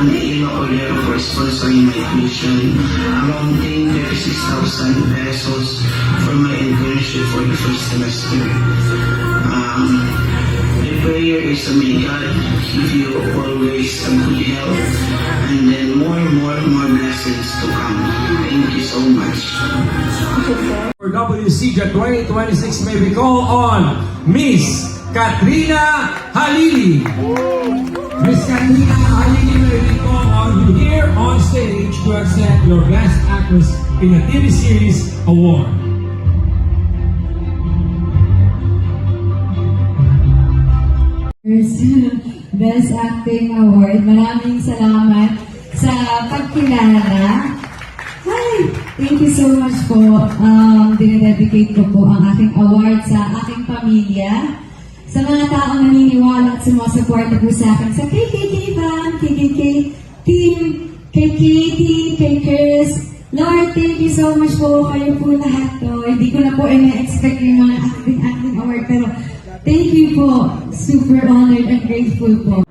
an email order for sponsoring my tuition, amounting 36,000 pesos for my internship for the first semester. My prayer is to may God give you always a good health and then more blessings to come. Thank you so much. For WCJ 2026, may we call on Miss Katrina Halili. Miss Katrina Halili, may we call on you here on stage to accept your Best Actress in a TV Series Award. Best Acting Award. Maraming salamat sa pagkilala. Hi! Thank you so much po. Dinededicate ko po ang aking award sa aking pamilya, sa mga taong naniniwala at sumusuporta po sa akin, sa KKK Fan, KKK Team, kay Katie, kay Chris. Lord, thank you so much po. Kayo po lahat to. Hindi ko na po ina-expect yung mga acting award, pero thank you po. Super honored and grateful po.